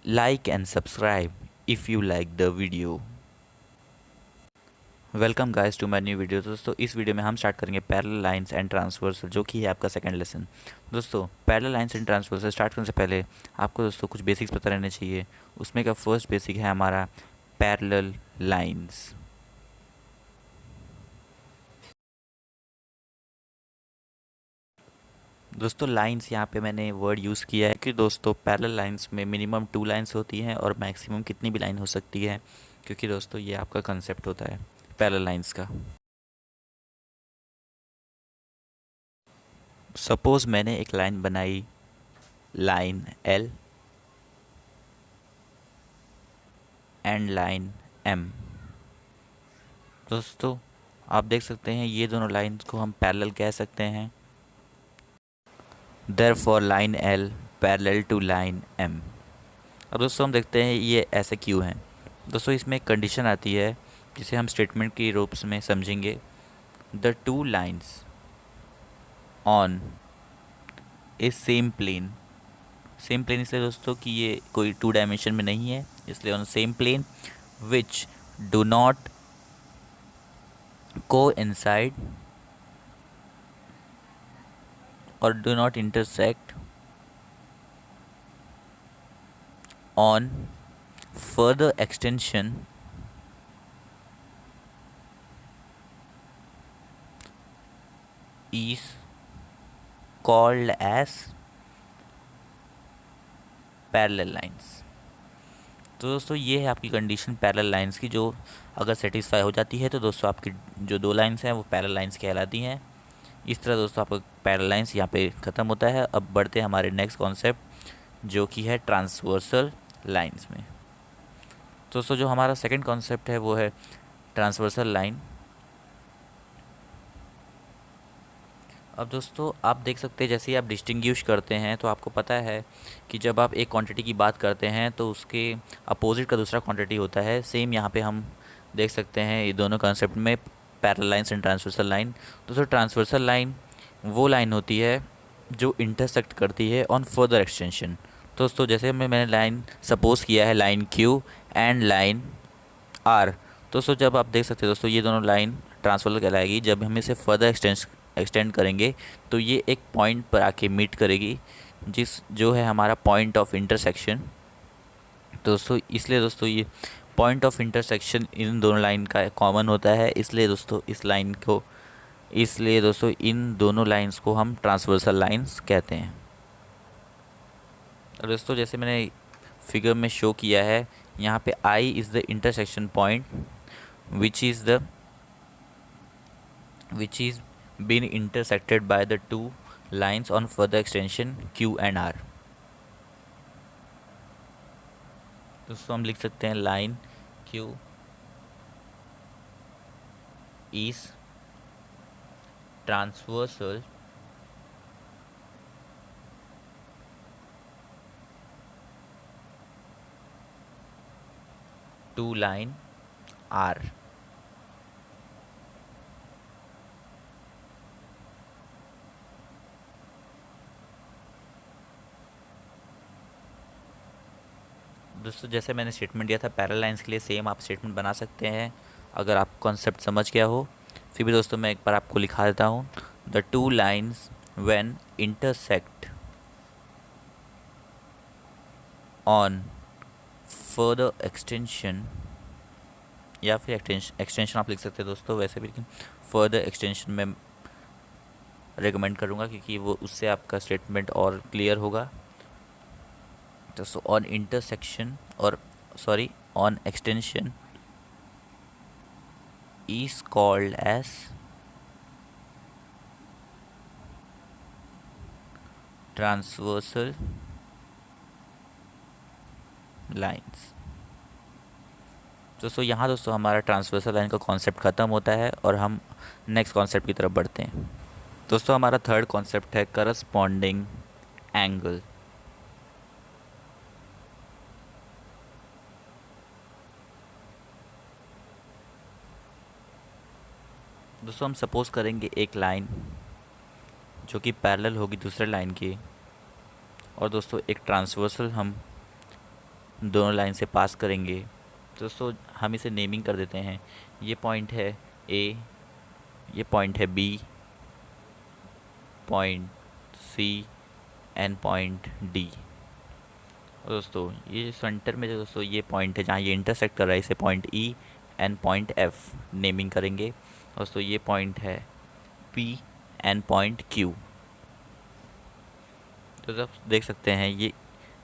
like and subscribe if you like the video। Welcome guys to my new video. दोस्तों इस video में हम start करेंगे parallel lines and transversal, जो कि है आपका सेकंड लेसन। दोस्तों parallel lines and transversal start करने से पहले आपको दोस्तों कुछ बेसिक्स पता रहने चाहिए। उसमें का फर्स्ट बेसिक है हमारा पैरेलल लाइंस। दोस्तों लाइंस यहाँ पे मैंने वर्ड यूज़ किया है कि दोस्तों पैरेलल लाइंस में मिनिमम 2 लाइंस होती हैं और मैक्सिमम कितनी भी लाइन हो सकती है, क्योंकि दोस्तों ये आपका कंसेप्ट होता है पैरेलल लाइंस का। सपोज़ मैंने एक लाइन बनाई, line L and line M. दोस्तों आप देख सकते हैं ये दोनों लाइंस को हम पैरेलल कह सकते हैं। Therefore line L parallel to line M. अब दोस्तों हम देखते हैं ये ऐसे क्यों हैं। दोस्तों इसमें एक कंडीशन आती है जिसे हम स्टेटमेंट के रूप में समझेंगे। The two lines on a same plane. Same plane इसलिए दोस्तों कि ये कोई 2 डायमेंशन में नहीं है, इसलिए on same plane which do not coincide or do not intersect on further extension is called as parallel lines। तो दोस्तों ये है आपकी कंडीशन पैरेलल लाइंस की, जो अगर सेटिस्फाई हो जाती है तो दोस्तों आपकी जो 2 लाइंस हैं वो पैरेलल लाइंस कहलाती हैं। इस तरह दोस्तों आपका पैरेलल लाइंस यहाँ पे ख़त्म होता है। अब बढ़ते हैं हमारे नेक्स्ट कॉन्सेप्ट जो कि है ट्रांसवर्सल लाइंस में। दोस्तों जो हमारा सेकंड कॉन्सेप्ट है वो है ट्रांसवर्सल लाइन। अब दोस्तों आप देख सकते हैं जैसे ही आप डिस्टिंग्विश करते हैं तो आपको पता है कि जब आप एक क्वांटिटी की बात करते हैं तो उसके अपोजिट का दूसरा क्वांटिटी होता है। सेम यहाँ पे हम देख सकते हैं ये दोनों कॉन्सेप्ट में parallel lines and transversal line. दोस्तों ट्रांसवर्सल लाइन वो लाइन होती है जो इंटरसेक्ट करती है ऑन फर्दर एक्सटेंशन। दोस्तों जैसे मैंने लाइन सपोज किया है line Q and line R. दोस्तों जब आप देख सकते हैं दोस्तों ये दोनों लाइन ट्रांसवर्सल कहलाएगी जब हम इसे फर्दर एक्सटेंड करेंगे तो ये एक पॉइंट पर आके मीट करेगी, जिस जो है हमारा पॉइंट ऑफ इंटरसेक्शन। दोस्तों इसलिए दोस्तों ये पॉइंट ऑफ इंटरसेक्शन इन दोनों लाइन का कॉमन होता है, इसलिए दोस्तों इन दोनों लाइंस को हम ट्रांसवर्सल लाइंस कहते हैं। और दोस्तों जैसे मैंने फिगर में शो किया है यहाँ पे I is the intersection point which is been intersected by the two lines on further extension Q and R। दोस्तों हम लिख सकते हैं line Q is transversal to line R। दोस्तों जैसे मैंने स्टेटमेंट दिया था पैरेलल लाइंस के लिए, सेम आप स्टेटमेंट बना सकते हैं अगर आप कॉन्सेप्ट समझ गया हो। फिर भी दोस्तों मैं एक बार आपको लिखा देता हूँ। The two lines when intersect on further extension, या फिर एक्सटेंशन आप लिख सकते हैं दोस्तों वैसे भी, लेकिन फर्दर एक्सटेंशन में रिकमेंड करूँगा क्योंकि वो उससे आपका स्टेटमेंट और क्लियर होगा। तो ऑन इंटरसेक्शन और on extension is called as transversal lines। दोस्तों यहाँ दोस्तों हमारा ट्रांसवर्सल लाइन का कॉन्सेप्ट ख़त्म होता है और हम नेक्स्ट कॉन्सेप्ट की तरफ बढ़ते हैं। दोस्तों हमारा थर्ड कॉन्सेप्ट है करस्पॉन्डिंग एंगल। दोस्तों हम सपोज करेंगे एक लाइन जो कि पैरेलल होगी दूसरे लाइन की, और दोस्तों एक ट्रांसवर्सल हम दोनों लाइन से पास करेंगे। तो दोस्तों हम इसे नेमिंग कर देते हैं। ये पॉइंट है ए, ये पॉइंट है B, point C and point D. और दोस्तों ये सेंटर में जो दोस्तों ये पॉइंट है जहाँ ये इंटरसेक्ट कर रहा है, इसे point E and point F naming करेंगे। दोस्तों ये पॉइंट है पी एंड पॉइंट क्यू। तो आप देख सकते हैं ये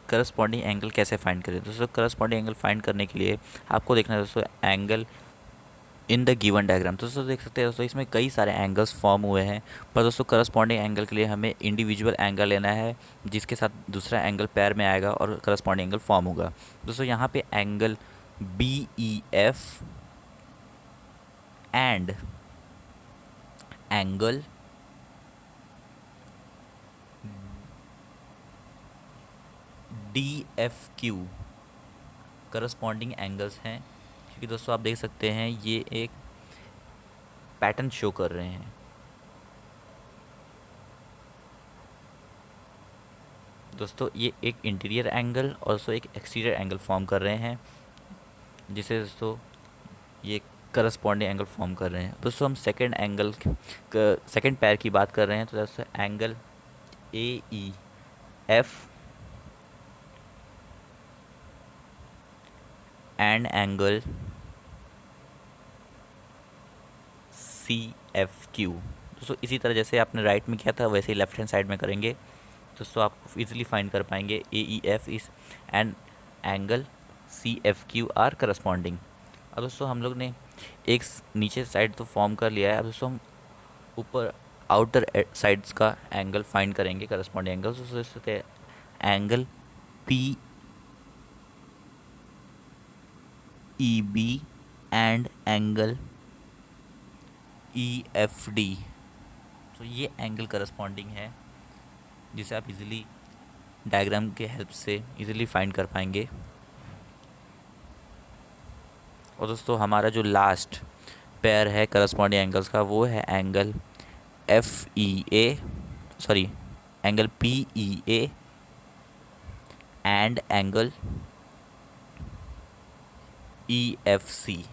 करस्पॉन्डिंग एंगल कैसे फाइंड करें। दोस्तों करस्पॉन्डिंग एंगल फाइंड करने के लिए आपको देखना है दोस्तों angle in the given diagram. तो दोस्तों देख सकते हैं दोस्तों इसमें कई सारे एंगल्स फॉर्म हुए हैं, पर दोस्तों करस्पॉन्डिंग एंगल के लिए हमें इंडिविजुअल एंगल लेना है जिसके साथ दूसरा एंगल पैर में आएगा और करस्पॉन्डिंग एंगल फॉर्म होगा। दोस्तों यहाँ पे angle B E F and angle D F Q corresponding angles हैं, क्योंकि दोस्तों आप देख सकते हैं ये एक पैटर्न शो कर रहे हैं। दोस्तों ये एक इंटीरियर एंगल और दोस्तों एक एक्सटीरियर एंगल फॉर्म कर रहे हैं, जिसे दोस्तों ये करस्पॉन्डिंग एंगल फॉर्म कर रहे हैं। दोस्तों हम सेकंड एंगल सेकंड पैर की बात कर रहे हैं, तो दोस्तों angle A E F and angle C F Q. दोस्तों इसी तरह जैसे आपने राइट में किया था वैसे ही लेफ्ट हैंड साइड में करेंगे। दोस्तों आप इजीली फाइंड कर पाएंगे A E F is and angle C F Q are corresponding. अब दोस्तों हम लोग ने एक नीचे साइड तो फॉर्म कर लिया है, अब दोस्तों हम ऊपर आउटर साइड्स का एंगल फाइंड करेंगे करस्पॉन्डिंग एंगल। दोस्तों angle P E B and angle E F D. तो ये एंगल करस्पॉन्डिंग है जिसे आप इजीली डायग्राम के हेल्प से इजीली फाइंड कर पाएंगे। और दोस्तों हमारा जो लास्ट पेयर है करस्पॉन्डिंग एंगल्स का वो है angle F E A sorry angle P E A and angle E F C.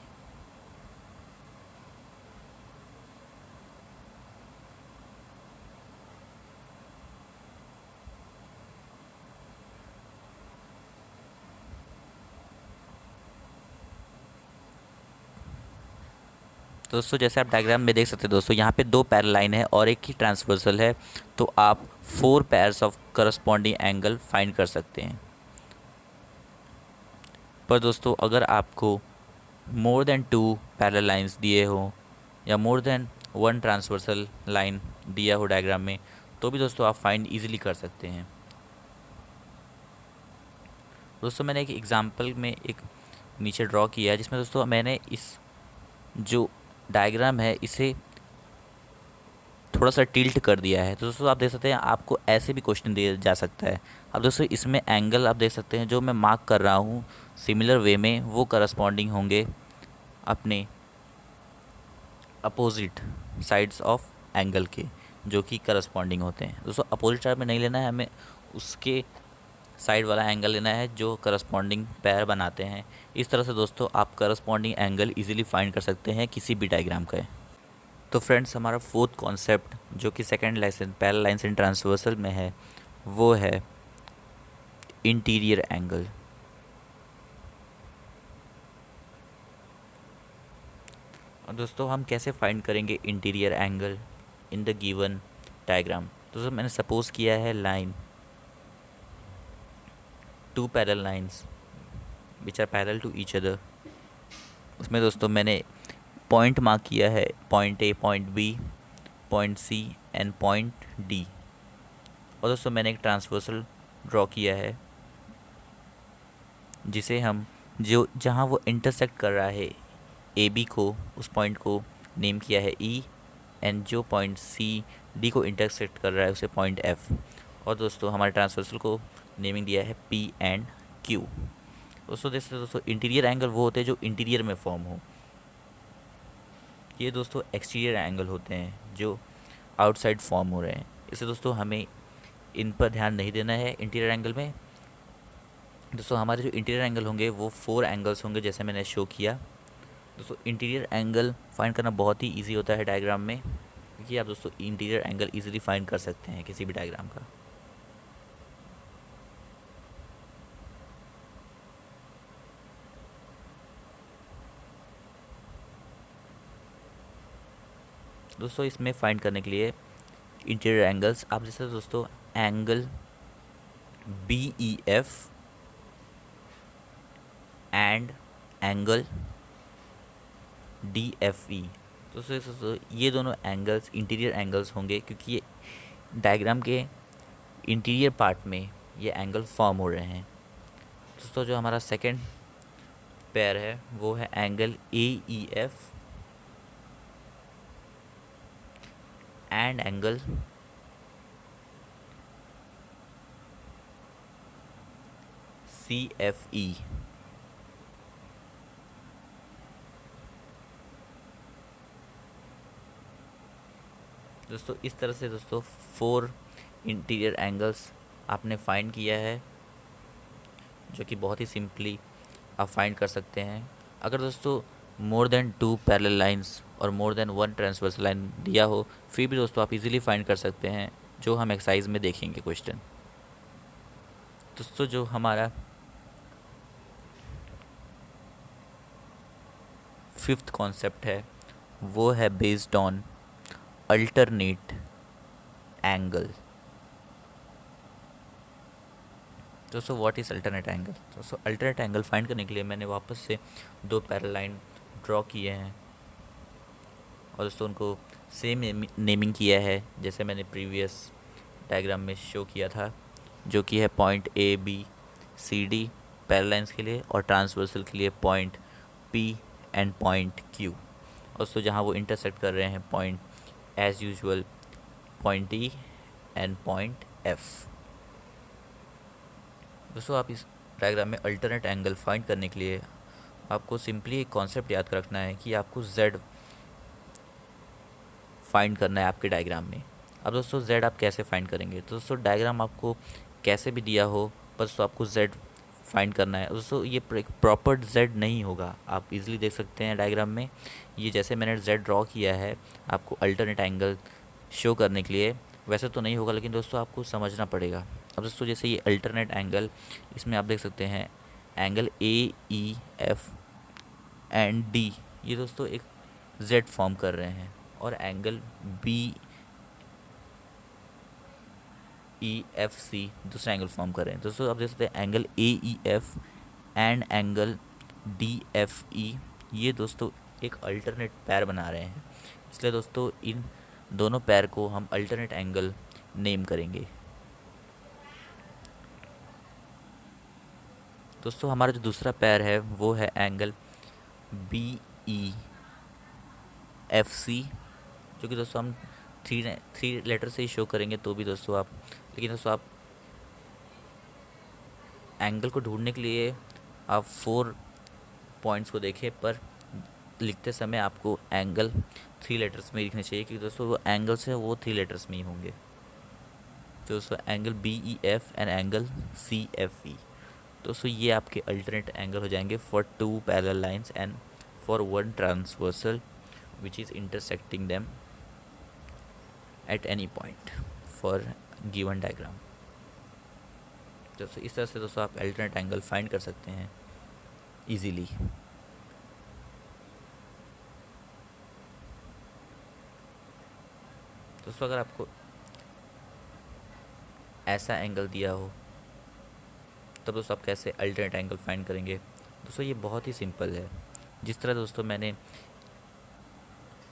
दोस्तों जैसे आप डायग्राम में देख सकते हैं दोस्तों यहाँ पे दो पैरेलल लाइन है और एक ही ट्रांसवर्सल है, तो आप 4 pairs of corresponding angle find कर सकते हैं। पर दोस्तों अगर आपको मोर देन 2 पैरेलल लाइंस दिए हो या मोर देन 1 ट्रांसवर्सल लाइन दिया हो डायग्राम में, तो भी दोस्तों आप फाइंड इजीली कर सकते हैं। दोस्तों मैंने एक एग्जांपल में एक नीचे ड्रॉ किया है जिसमें दोस्तों मैंने इस जो डायग्राम है इसे थोड़ा सा टिल्ट कर दिया है। तो दोस्तों आप देख सकते हैं आपको ऐसे भी क्वेश्चन दिया जा सकता है। अब दोस्तों इसमें एंगल आप देख सकते हैं जो मैं मार्क कर रहा हूँ सिमिलर वे में वो करस्पॉन्डिंग होंगे अपने अपोजिट साइड्स ऑफ एंगल के, जो कि करस्पॉन्डिंग होते हैं। दोस्तों अपोजिट साइड में नहीं लेना है, हमें उसके साइड वाला एंगल लेना है जो करस्पॉन्डिंग पैर बनाते हैं। इस तरह से दोस्तों आप करस्पॉन्डिंग एंगल इजीली फाइंड कर सकते हैं किसी भी डायग्राम का। तो फ्रेंड्स हमारा फोर्थ कॉन्सेप्ट जो कि second lesson parallel lines and transversal में है वो है इंटीरियर एंगल। और दोस्तों हम कैसे फाइंड करेंगे interior angle in the given diagram. दोस्तों मैंने सपोज किया है line 2 parallel lines which are parallel to each other. उसमें दोस्तों मैंने पॉइंट मार्क किया है, point A, point B, point C and point D. और दोस्तों मैंने एक ट्रांसवर्सल ड्रॉ किया है जिसे हम जो जहाँ वो इंटरसेक्ट कर रहा है ए बी को, उस पॉइंट को नेम किया है ई, एंड जो पॉइंट सी डी को इंटरसेक्ट कर रहा है उसे पॉइंट एफ। और दोस्तों हमारे ट्रांसवर्सल को नेमिंग दिया है पी एंड क्यू। दोस्तों इंटीरियर एंगल वो होते हैं जो इंटीरियर में फॉर्म हो। ये दोस्तों एक्सटीरियर एंगल होते हैं जो आउटसाइड फॉर्म हो रहे हैं। इससे दोस्तों हमें इन पर ध्यान नहीं देना है इंटीरियर एंगल में। दोस्तों हमारे जो इंटीरियर एंगल होंगे वो 4 एंगल्स होंगे जैसे मैंने शो किया। दोस्तों इंटीरियर एंगल फाइंड करना बहुत ही इजी होता है डायग्राम में, क्योंकि आप दोस्तों इंटीरियर एंगल इजीली फाइंड कर सकते हैं किसी भी डायग्राम का। दोस्तों इसमें फाइंड करने के लिए इंटीरियर एंगल्स आप जैसे दोस्तों angle BEF and angle DFE, दोस्तों ये दोनों एंगल्स इंटीरियर एंगल्स होंगे, क्योंकि ये डायग्राम के इंटीरियर पार्ट में ये एंगल फॉर्म हो रहे हैं। दोस्तों जो हमारा सेकंड पेयर है वो है angle AEF and angle CFE। दोस्तों इस तरह से दोस्तों 4 इंटीरियर एंगल्स आपने फाइंड किया है, जो कि बहुत ही सिंपली आप फाइंड कर सकते हैं। अगर दोस्तों मोर देन 2 पैरेलल लाइंस और मोर देन 1 ट्रांसवर्स लाइन दिया हो, फिर भी दोस्तों आप इजीली फाइंड कर सकते हैं, जो हम एक्सरसाइज में देखेंगे क्वेश्चन। दोस्तों जो हमारा 5th कॉन्सेप्ट है वो है बेस्ड ऑन अल्टरनेट एंगल। दोस्तों व्हाट इज़ अल्टरनेट एंगल? दोस्तों अल्टरनेट एंगल फाइंड करने के लिए मैंने वापस से 2 पैरेलल लाइन ड्रॉ किए हैं और दोस्तों उनको सेम नेमिंग किया है जैसे मैंने प्रीवियस डायग्राम में शो किया था, जो कि है पॉइंट ABCD पैरेलल लाइंस के लिए और ट्रांसवर्सल के लिए point P and point Q। और दोस्तों जहाँ वो इंटरसेक्ट कर रहे हैं point as usual point D and point F। दोस्तों आप इस डायग्राम में अल्टरनेट एंगल फाइंड करने के लिए आपको सिंपली एक कॉन्सेप्ट याद रखना है कि आपको Z फाइंड करना है आपके डायग्राम में। अब दोस्तों Z आप कैसे फाइंड करेंगे? तो दोस्तों डायग्राम आपको कैसे भी दिया हो, बस तो आपको Z फाइंड करना है। दोस्तों ये एक प्रॉपर Z नहीं होगा, आप इजीली देख सकते हैं डायग्राम में। ये जैसे मैंने Z ड्रॉ किया है आपको अल्टरनेट एंगल शो करने के लिए, वैसे तो नहीं होगा, लेकिन दोस्तों आपको समझना पड़ेगा। अब दोस्तों जैसे ये अल्टरनेट एंगल, इसमें आप देख सकते हैं एंगल AEF एंड D, ये दोस्तों एक Z फॉर्म कर रहे हैं, और एंगल BEFC दूसरा एंगल फॉर्म कर रहे हैं। दोस्तों आप देख सकते हैं angle AEF and angle DFE, ये दोस्तों एक अल्टरनेट पैर बना रहे हैं, इसलिए दोस्तों इन दोनों पैर को हम अल्टरनेट एंगल नेम करेंगे। दोस्तों हमारा जो दूसरा पैर है वो है एंगल BEFC, जो कि दोस्तों हम थ्री लेटर से ही शो करेंगे तो भी दोस्तों आप, लेकिन दोस्तों आप एंगल को ढूंढने के लिए आप 4 पॉइंट्स को देखें, पर लिखते समय आपको एंगल 3 लेटर्स में लिखने चाहिए, क्योंकि दोस्तों वो एंगल्स है वो 3 लेटर्स में ही होंगे। तो दोस्तों angle BEF and angle CFE, दोस्तों ये आपके अल्टरनेट एंगल हो जाएंगे for 2 parallel lines and for 1 transversal which is intersecting them at any point for given diagram. दोस्तों इस तरह से दोस्तों आप अल्टरनेट एंगल फाइंड कर सकते हैं इजीली। दोस्तों अगर आपको ऐसा एंगल दिया हो तब दोस्तों आप कैसे अल्टरनेट एंगल फाइंड करेंगे? दोस्तों ये बहुत ही सिंपल है। जिस तरह दोस्तों मैंने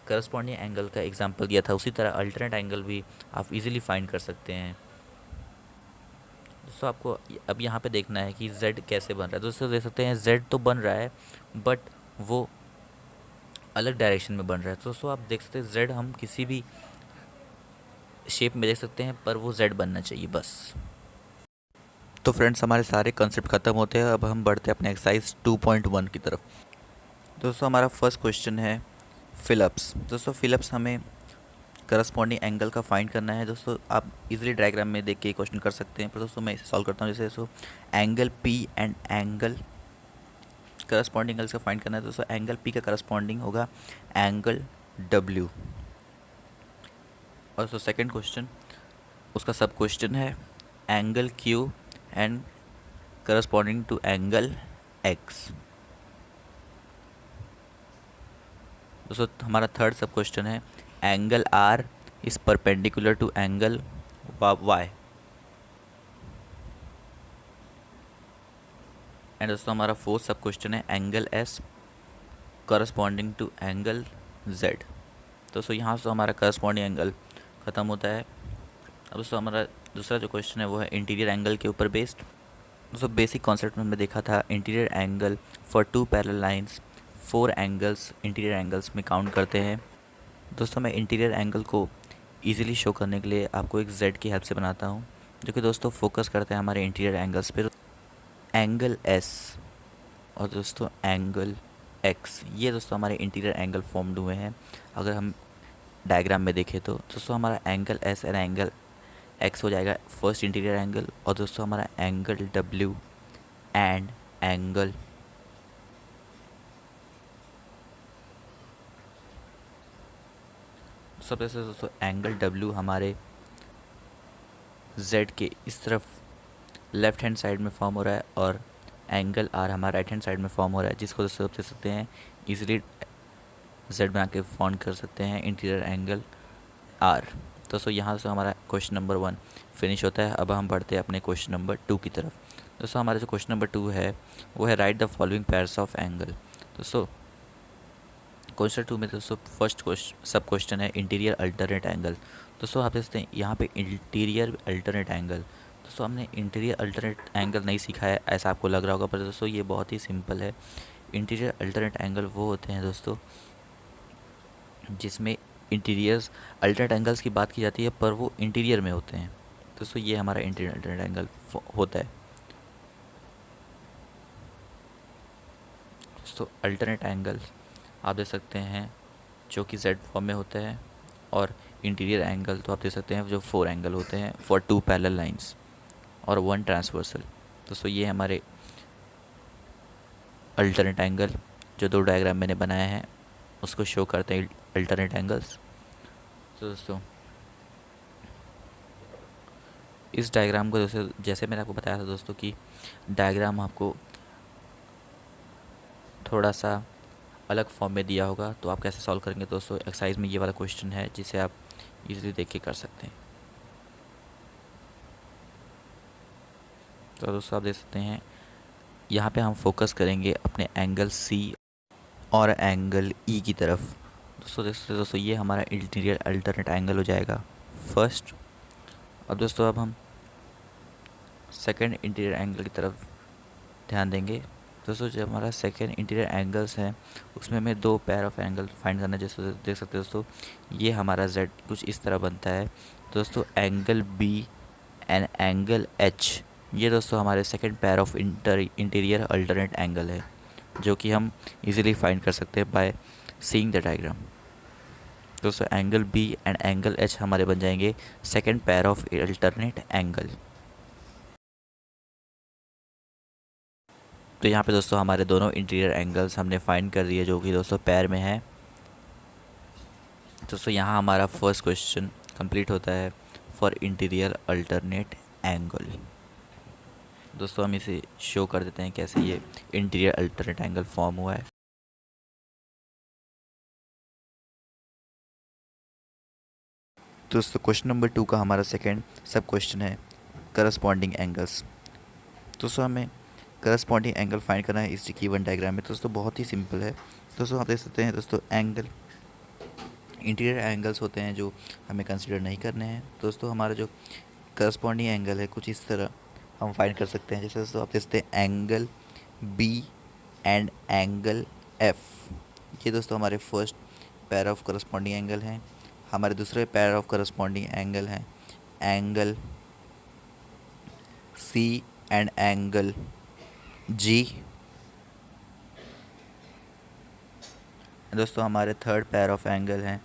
करस्पॉन्डिंग एंगल का एग्जांपल दिया था, उसी तरह अल्टरनेट एंगल भी आप इजीली फाइंड कर सकते हैं। दोस्तों आपको अब यहाँ पे देखना है कि Z कैसे बन रहा है। दोस्तों देख सकते हैं Z तो बन रहा है, बट वो अलग डायरेक्शन में बन रहा है। तो दोस्तों आप देख सकते हैं Z हम किसी भी शेप में देख सकते हैं, पर वो Z बनना चाहिए बस। तो फ्रेंड्स हमारे सारे कंसेप्ट ख़त्म होते हैं, अब हम बढ़ते हैं अपने एक्सरसाइज 2.1 की तरफ। दोस्तों हमारा फर्स्ट क्वेश्चन है फिलअप्स। दोस्तों फिलअप्स हमें करस्पॉन्डिंग एंगल का फाइंड करना है दोस्तों। आप इजीली डायग्राम में देख के क्वेश्चन कर सकते हैं, पर दोस्तों मैं इसे सॉल्व करता हूँ। जैसे दोस्तों angle P and angle corresponding angles का फाइंड करना है दोस्तों। एंगल पी का करस्पॉन्डिंग होगा एंगल डब्ल्यू। और दोस्तों सेकेंड क्वेश्चन, उसका सब क्वेश्चन है angle Q and corresponding to angle X. दोस्तों हमारा थर्ड सब क्वेश्चन है angle R is perpendicular to angle Y. And दोस्तों हमारा फोर्थ सब क्वेश्चन है angle S corresponding to angle Z. दोस्तों यहाँ से हमारा करस्पॉन्डिंग एंगल ख़त्म होता है। अब दोस्तों हमारा दूसरा जो क्वेश्चन है वो है इंटीरियर एंगल के ऊपर बेस्ड। दोस्तों बेसिक कॉन्सेप्ट में हमने देखा था interior angle for two parallel lines, 4 angles interior angles में काउंट करते हैं। दोस्तों मैं इंटीरियर एंगल को इजीली शो करने के लिए आपको एक जेड की हेल्प से बनाता हूँ, जो कि दोस्तों फोकस करते हैं हमारे इंटीरियर एंगल्स पर। एंगल एस और दोस्तों एंगल एक्स, ये दोस्तों हमारे इंटीरियर एंगल फॉर्म्ड हुए हैं। अगर हम डायग्राम में देखें तो दोस्तों हमारा angle S and angle x हो जाएगा फर्स्ट इंटीरियर एंगल, और दोस्तों हमारा एंगल डब्ल्यू एंड एंगल सबसे से दोस्तों एंगल डब्ल्यू हमारे जेड के इस तरफ लेफ्ट हैंड साइड में फॉर्म हो रहा है, और एंगल आर हमारा राइट हैंड साइड में फॉर्म हो रहा है, जिसको दोस्तों आप देख सकते हैं इजीली जेड बना के फॉर्म कर सकते हैं इंटीरियर एंगल आर। दोस्तों यहाँ से हमारा क्वेश्चन नंबर 1 फिनिश होता है। अब हम बढ़ते हैं अपने क्वेश्चन नंबर 2 की तरफ। दोस्तों हमारा जो क्वेश्चन नंबर 2 है वो है right the following pairs of angle. दोस्तों क्वेश्चन 2 में दोस्तों फर्स्ट क्वेश्चन सब क्वेश्चन है इंटीरियर अल्टरनेट एंगल। दोस्तों आप देखते हैं यहाँ पे इंटीरियर अल्टरनेट एंगल। दोस्तों हमने इंटीरियर अल्टरनेट एंगल नहीं सीखा है ऐसा आपको लग रहा होगा, पर दोस्तों ये बहुत ही सिंपल है। इंटीरियर अल्टरनेट एंगल वो होते हैं दोस्तों जिसमें इंटीरियर्स अल्टरनेट एंगल्स की बात की जाती है, पर वो इंटीरियर में होते हैं। दोस्तों ये हमारा इंटीरियर अल्टरनेट एंगल होता है। दोस्तों अल्टरनेट एंगल आप देख सकते हैं जो कि जेड फॉर्म में होता है, और इंटीरियर एंगल तो आप देख सकते हैं जो 4 एंगल होते हैं फॉर 2 पैरेलल लाइंस और 1 ट्रांसवर्सल। दोस्तों ये हमारे अल्टरनेट एंगल जो 2 डायग्राम मैंने बनाया है उसको शो करते हैं अल्टरनेट एंगल्स। तो दोस्तों इस डायग्राम को दोस्तों जैसे मैंने आपको बताया था दोस्तों कि डायग्राम आपको थोड़ा सा अलग फॉर्म में दिया होगा, तो आप कैसे सॉल्व करेंगे दोस्तों। एक्सरसाइज में ये वाला क्वेश्चन है जिसे आप इजीली देख के कर सकते हैं। तो दोस्तों आप देख सकते हैं यहाँ पे हम फोकस करेंगे अपने एंगल सी और एंगल ई की तरफ। दोस्तों देख सकते हैं दोस्तों ये हमारा इंटीरियर अल्टरनेट एंगल हो जाएगा फर्स्ट। अब दोस्तों अब हम सेकंड इंटीरियर एंगल की तरफ ध्यान देंगे। दोस्तों जो हमारा सेकंड इंटीरियर एंगल्स हैं उसमें हमें 2 पेयर ऑफ एंगल फाइंड करना है। जैसे देख सकते हैं दोस्तों ये हमारा जेड कुछ इस तरह बनता है। दोस्तों angle B and angle H, ये दोस्तों हमारे second pair of interior alternate angle है, जो कि हम इजीली फाइंड कर सकते हैं बाय सीइंग द डायग्राम। दोस्तों angle B and angle H हमारे बन जाएंगे second pair of alternate angle. तो यहाँ पे दोस्तों हमारे दोनों इंटीरियर एंगल्स हमने फाइंड कर दिए जो कि दोस्तों पैर में है। दोस्तों यहाँ हमारा फर्स्ट क्वेश्चन कंप्लीट होता है फॉर इंटीरियर अल्टरनेट एंगल। दोस्तों हम इसे शो कर देते हैं कैसे ये इंटीरियर अल्टरनेट एंगल फॉर्म हुआ है। दोस्तों क्वेश्चन नंबर 2 का हमारा सेकेंड सब क्वेश्चन है करस्पॉन्डिंग एंगल्स। दोस्तों हमें करस्पॉन्डिंग एंगल फाइंड करना है इस गिवन डायग्राम में। दोस्तों बहुत ही सिंपल है। दोस्तों आप देख सकते हैं दोस्तों एंगल इंटीरियर एंगल्स होते हैं जो हमें कंसिडर नहीं करने हैं। दोस्तों हमारा जो करस्पॉन्डिंग एंगल है कुछ इस तरह हम फाइंड कर सकते हैं। जैसे दोस्तों आप देख सकते हैं angle B and angle F, ये दोस्तों हमारे first pair of corresponding angle हैं। हमारे दूसरे पेयर ऑफ करस्पॉन्डिंग एंगल हैं angle C and angle G. दोस्तों हमारे थर्ड पेयर ऑफ एंगल हैं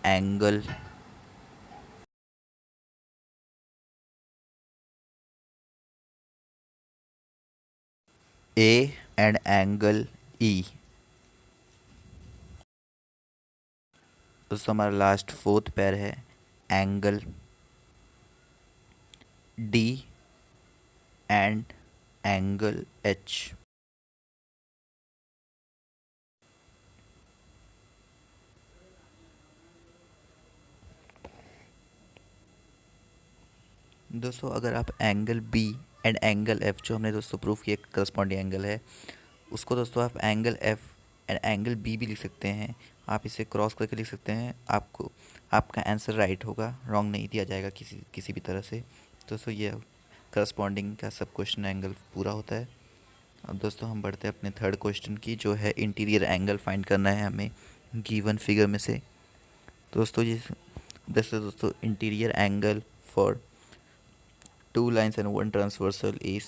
angle A and angle E. दोस्तों हमारा लास्ट फोर्थ पेयर है angle D and angle H. दोस्तों अगर आप angle B and angle F, जो हमने दोस्तों प्रूफ किया करस्पॉन्डिंग एंगल है, उसको दोस्तों आप angle F and angle B भी लिख सकते हैं। आप इसे क्रॉस करके लिख सकते हैं। आपको आपका आंसर राइट होगा, रॉन्ग नहीं दिया जाएगा किसी किसी भी तरह से। दोस्तों ये करस्पॉन्डिंग का सब क्वेश्चन एंगल पूरा होता है। अब दोस्तों हम बढ़ते हैं अपने थर्ड क्वेश्चन की, जो है इंटीरियर एंगल फाइंड करना है हमें गिवन फिगर में से। दोस्तों interior angle for 2 lines and 1 transversal is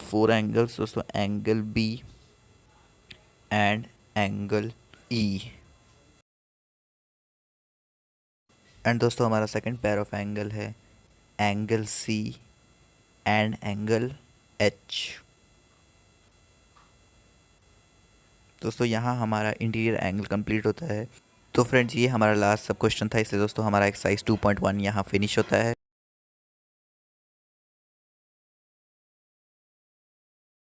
4 angles दोस्तों, angle B and angle E. And दोस्तों हमारा सेकंड पेयर ऑफ एंगल है angle C and angle H. दोस्तों यहाँ हमारा इंटीरियर एंगल कंप्लीट होता है। तो फ्रेंड्स ये हमारा लास्ट सब क्वेश्चन था, इसलिए दोस्तों हमारा एक्सरसाइज 2.1 यहाँ फिनिश होता है।